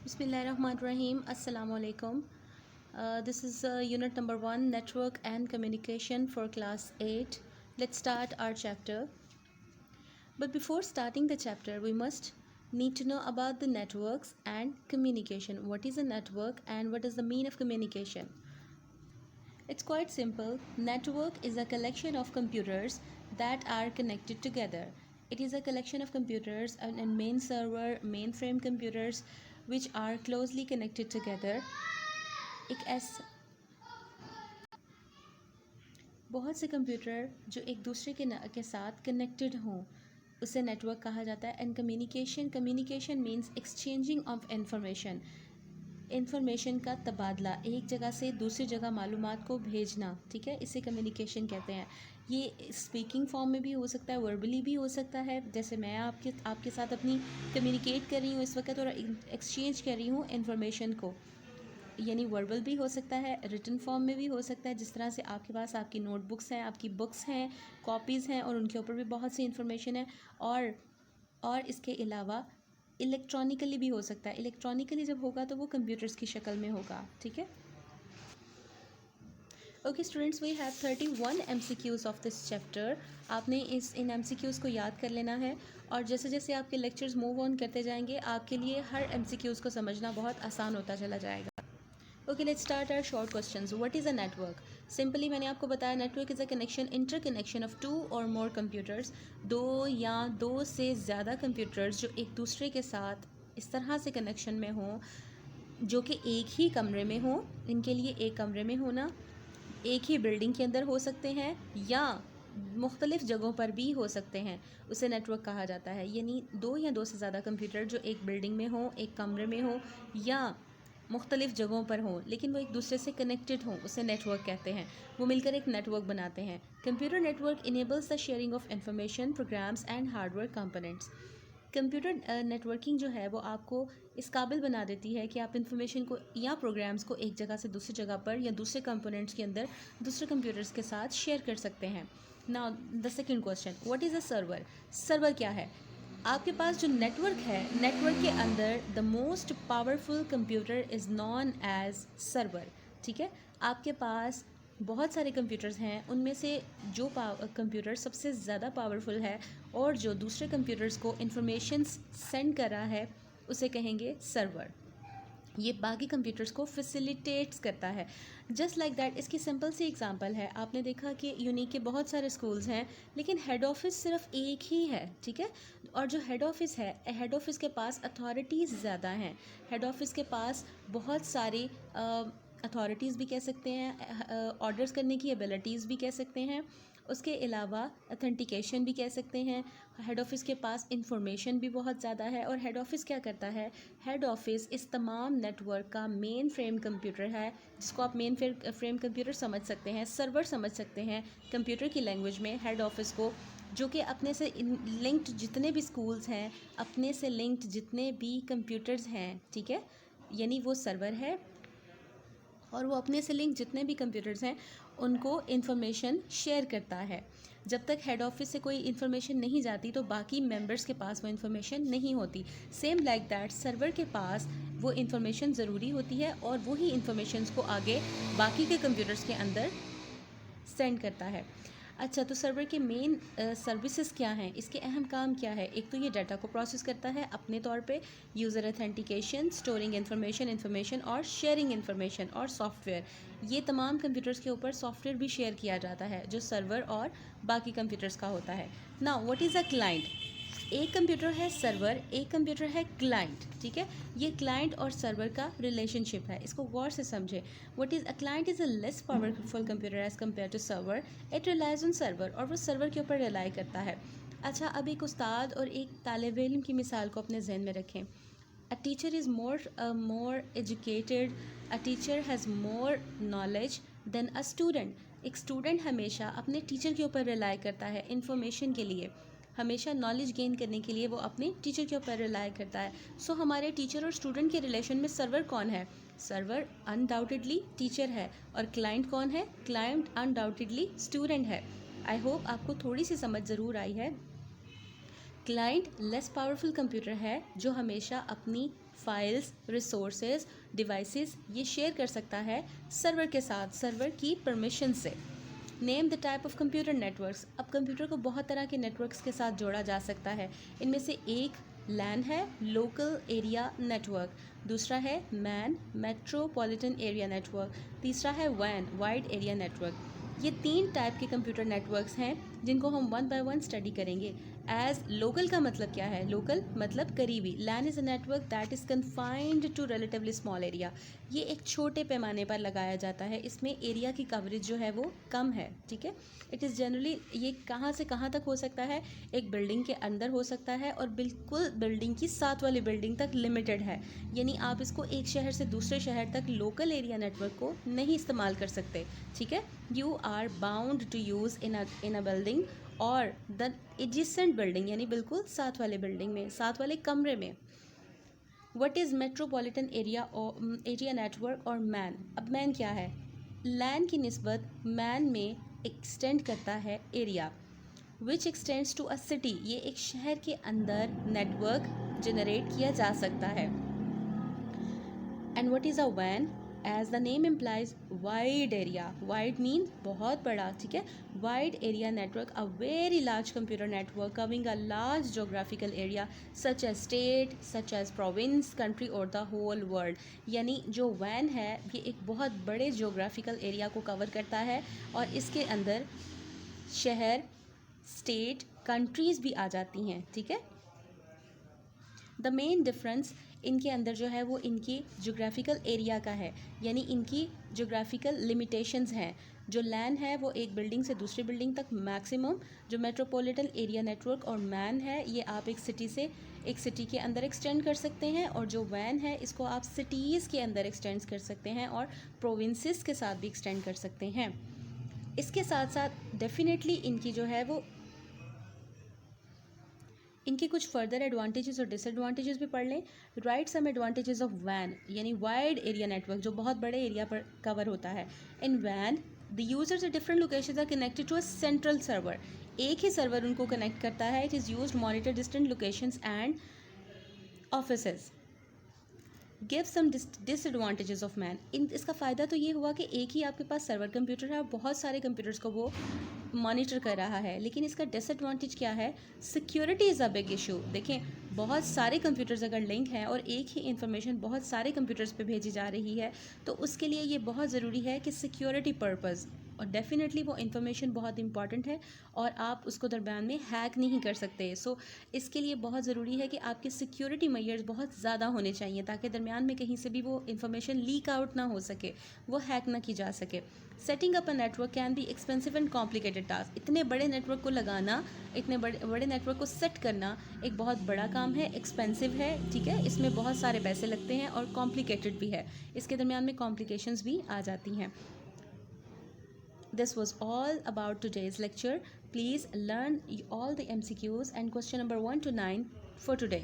Bismillahirrahmanirrahim. Assalamu alaikum. This is unit number 1, Network and Communication for class 8. Let's start our chapter. But before starting the chapter, we must need to know about the networks and communication. What is a network and what is the mean of communication? It's quite simple. Network is a collection of computers that are connected together. It is a collection of computers and main server, mainframe computers which are closely connected together. एक ऐसा बहुत से computer जो एक दूसरे के साथ connected हों उसे नेटवर्क कहा जाता है. And communication means exchanging of information का तबादला, एक जगह से दूसरी जगह मालूमात को भेजना. ठीक है, इसे कम्युनिकेशन कहते हैं. ये स्पीकिंग फॉर्म में भी हो सकता है, वर्बली भी हो सकता है. जैसे मैं आपके साथ अपनी कम्युनिकेट कर रही हूँ इस वक्त और एक्सचेंज कर रही हूँ इन्फॉर्मेशन को, यानी वर्बल भी हो सकता है, रिटन फॉर्म में भी हो सकता है. जिस तरह से आपके पास आपकी नोटबुक्स हैं, आपकी बुक्स हैं, कॉपीज़ हैं और उनके ऊपर भी बहुत सी इन्फॉर्मेशन है. और इसके अलावा इलेक्ट्रॉनिकली भी हो सकता है. इलेक्ट्रॉनिकली जब होगा तो वो कंप्यूटर्स की शक्ल में होगा. ठीक है. Okay students, we have 31 MCQs of this chapter. आपने इन MCQs को याद कर लेना है और जैसे जैसे आपके लेक्चर्स मूव ऑन करते जाएंगे आपके लिए हर MCQs को समझना बहुत आसान होता चला जाएगा. Okay, let's start our short questions. What is a network? Simply मैंने आपको बताया, network is a connection, interconnection of 2 और मोर कंप्यूटर्स. 2 या 2 से ज़्यादा कंप्यूटर्स जो एक दूसरे के साथ इस तरह से कनेक्शन में हों जो कि एक ही कमरे में हों. इनके लिए एक कमरे में होना, एक ही बिल्डिंग के अंदर हो सकते हैं या मुख्तलिफ़ जगहों पर भी हो सकते हैं, उसे नेटवर्क कहा जाता है. यानी 2 या 2 से ज़्यादा कंप्यूटर जो एक बिल्डिंग में हों, एक कमरे में हों या मुख्तलिफ़ जगहों पर हों लेकिन वो एक दूसरे से कनेक्टेड हों, उसे नेटवर्क कहते हैं. वो मिलकर एक नेटवर्क बनाते हैं. Computer network enables the sharing of information, programs and hardware components. Computer networking जो है वो आपको इस काबिल बना देती है कि आप इंफॉर्मेशन को या प्रोग्राम्स को एक जगह से दूसरी जगह पर या दूसरे कंपोनेंट्स के अंदर दूसरे कंप्यूटर्स के साथ शेयर कर सकते हैं. Now the second question, what is a server? Server क्या है? आपके पास जो नेटवर्क है, नेटवर्क के अंदर the most powerful computer is known as server. ठीक है, आपके पास बहुत सारे कंप्यूटर्स हैं, उनमें से जो कंप्यूटर सबसे ज़्यादा पावरफुल है और जो दूसरे कंप्यूटर्स को इंफॉर्मेशन सेंड कर रहा है उसे कहेंगे सर्वर. ये बाकी कंप्यूटर्स को फैसिलिटेट्स करता है. जस्ट लाइक दैट, इसकी सिंपल सी एग्जांपल है. आपने देखा कि यूनिक के बहुत सारे स्कूल्स हैं लेकिन हेड ऑफिस सिर्फ एक ही है. ठीक है, और जो हेड ऑफिस है, हेड ऑफिस के पास अथॉरिटीज़ ज़्यादा हैं. हेड ऑफिस के पास बहुत सारी अथॉरिटीज़ भी कह सकते हैं, ऑर्डर्स करने की एबिलिटीज़ भी कह सकते हैं, उसके अलावा अथेंटिकेशन भी कह सकते हैं. हेड ऑफिस के पास इंफॉर्मेशन भी बहुत ज़्यादा है. और हेड ऑफिस क्या करता है? हेड ऑफिस इस तमाम नेटवर्क का मेन फ्रेम कंप्यूटर है, जिसको आप मेन फ्रेम कंप्यूटर समझ सकते हैं, सर्वर समझ सकते हैं कंप्यूटर की लैंग्वेज में. हेड ऑफिस को, जो कि अपने से लिंक्ड जितने भी स्कूल्स हैं, अपने से लिंक्ड जितने भी कंप्यूटर्स हैं, ठीक है, यानी वो सर्वर है और वो अपने से लिंक जितने भी कंप्यूटर्स हैं उनको इन्फॉर्मेशन शेयर करता है. जब तक हेड ऑफिस से कोई इन्फॉर्मेशन नहीं जाती तो बाकी मेंबर्स के पास वो इन्फॉर्मेशन नहीं होती. सेम लाइक दैट, सर्वर के पास वो इन्फॉर्मेशन ज़रूरी होती है और वही इन्फॉर्मेशंस को आगे बाकी के कंप्यूटर्स के अंदर सेंड करता है. अच्छा, तो सर्वर के मेन सर्विसेज क्या हैं, इसके अहम काम क्या है? एक तो ये डाटा को प्रोसेस करता है अपने तौर पे, यूज़र अथेंटिकेशन, स्टोरिंग इंफॉर्मेशन और शेयरिंग इंफॉर्मेशन और सॉफ्टवेयर. ये तमाम कंप्यूटर्स के ऊपर सॉफ्टवेयर भी शेयर किया जाता है जो सर्वर और बाकी कंप्यूटर्स का होता है. Now what is a client? एक कंप्यूटर है सर्वर, एक कंप्यूटर है क्लाइंट. ठीक है, ये क्लाइंट और सर्वर का रिलेशनशिप है, इसको गौर से समझे. What is a client? Is a less powerful computer as compare to server. It relies on server, और वो सर्वर के ऊपर रिलाई करता है. अच्छा, अब एक उस्ताद और एक तालिब इल्म की मिसाल को अपने जहन में रखें. A teacher is more educated, a teacher has more knowledge than a student. एक स्टूडेंट हमेशा अपने टीचर के ऊपर रिलाई करता है इन्फॉर्मेशन के लिए, हमेशा नॉलेज गेन करने के लिए वो अपने टीचर के ऊपर रिलाई करता है. सो हमारे टीचर और स्टूडेंट के रिलेशन में सर्वर कौन है? सर्वर अनडाउटेडली टीचर है. और क्लाइंट कौन है? क्लाइंट अनडाउटेडली स्टूडेंट है. आई होप आपको थोड़ी सी समझ ज़रूर आई है. क्लाइंट लेस पावरफुल कंप्यूटर है जो हमेशा अपनी फाइल्स, रिसोर्सेज, डिवाइसेस ये शेयर कर सकता है सर्वर के साथ, सर्वर की परमिशन से। Name the type of computer networks. अब कंप्यूटर को बहुत तरह के नेटवर्क्स के साथ जोड़ा जा सकता है। इनमें से एक लैन है, लोकल एरिया नेटवर्क। दूसरा है मैन, मेट्रोपॉलिटन एरिया नेटवर्क। तीसरा है वैन, वाइड एरिया नेटवर्क। ये 3 टाइप के कंप्यूटर नेटवर्क्स हैं जिनको हम वन बाय वन स्टडी करेंगे। एज लोकल का मतलब क्या है? लोकल मतलब करीबी। LAN is a network that is confined to relatively small area. ये एक छोटे पैमाने पर लगाया जाता है, इसमें एरिया की कवरेज जो है वो कम है, ठीक है। इट इज़ जनरली, ये कहाँ से कहाँ तक हो सकता है? एक बिल्डिंग के अंदर हो सकता है और बिल्कुल बिल्डिंग की साथ वाली बिल्डिंग तक लिमिटेड है। यानी आप इसको एक शहर से दूसरे शहर तक लोकल एरिया नेटवर्क को नहीं इस्तेमाल कर सकते, ठीक है। You are bound to use in a building और द एडजेसेंट बिल्डिंग, यानी बिल्कुल साथ वाले बिल्डिंग में, साथ वाले कमरे में। What is metropolitan area network और मैन? अब मैन क्या है? लैन की निस्बत मैन में एक्सटेंड करता है area which extends to a city. ये एक शहर के अंदर नेटवर्क जनरेट किया जा सकता है। एंड व्हाट इज़ अ वैन? As the name implies wide area. Wide mean बहुत बड़ा, ठीक है। Wide area network, a very large computer network covering a large geographical area such as state, such as province, country or the whole world. यानी जो van है ये एक बहुत बड़े जोग्राफिकल एरिया को कवर करता है और इसके अंदर शहर, स्टेट, कंट्रीज़ भी आ जाती हैं, ठीक है। द मेन डिफरेंस इनके अंदर जो है वो इनकी जोग्राफिकल एरिया का है, यानी इनकी जोग्राफिकल लिमिटेशंस हैं। जो लैन है वो एक बिल्डिंग से दूसरी बिल्डिंग तक मैक्सिमम। जो मेट्रोपॉलिटन एरिया नेटवर्क और मैन है ये आप एक सिटी से एक सिटी के अंदर एक्सटेंड कर सकते हैं, और जो वैन है इसको आप सिटीज़ के अंदर एक्सटेंड कर सकते हैं और प्रोविंसेस के साथ भी एक्सटेंड कर सकते हैं। इसके साथ साथ डेफिनेटली इनकी जो है वो इनके कुछ फर्दर एडवांटेजेस और डिसएडवांटेजेस भी पढ़ लें। राइट सम एडवांटेजेस ऑफ वैन, यानी वाइड एरिया नेटवर्क जो बहुत बड़े एरिया पर कवर होता है। इन वैन the users at different locations are connected to a central server. एक ही सर्वर उनको कनेक्ट करता है। It is used monitor distant locations and offices. Give some disadvantages of MAN. इसका फ़ायदा तो ये हुआ कि एक ही आपके पास सर्वर कंप्यूटर है और बहुत सारे कंप्यूटर्स को वो मॉनिटर कर रहा है। लेकिन इसका डिसएडवांटेज क्या है? Security is a big issue. देखें, बहुत सारे कंप्यूटर्स अगर लिंक हैं और एक ही इंफॉर्मेशन बहुत सारे कंप्यूटर्स पे भेजी जा रही है तो उसके लिए ये बहुत ज़रूरी है कि सिक्योरिटी पर्पज़, और डेफिनेटली वो इन्फॉर्मेशन बहुत इंपॉर्टेंट है और आप उसको दरम्यान में हैक नहीं कर सकते। सो इसके लिए बहुत ज़रूरी है कि आपके सिक्योरिटी मेजर्स बहुत ज़्यादा होने चाहिए ताकि दरम्यान में कहीं से भी वो इन्फॉर्मेशन लीक आउट ना हो सके, वो हैक ना की जा सके। Setting up a network can be expensive and complicated task. इतने बड़े नेटवर्क को लगाना, इतने बड़े नेटवर्क को सेट करना एक बहुत बड़ा काम है, एक्सपेंसिव है, ठीक है। इसमें बहुत सारे पैसे लगते हैं और कॉम्प्लिकेटेड भी है, इसके दरम्यान में कॉम्प्लिकेशंस भी आ जाती हैं। This was all about today's lecture. Please learn all the MCQs and question number 1 to 9 for today.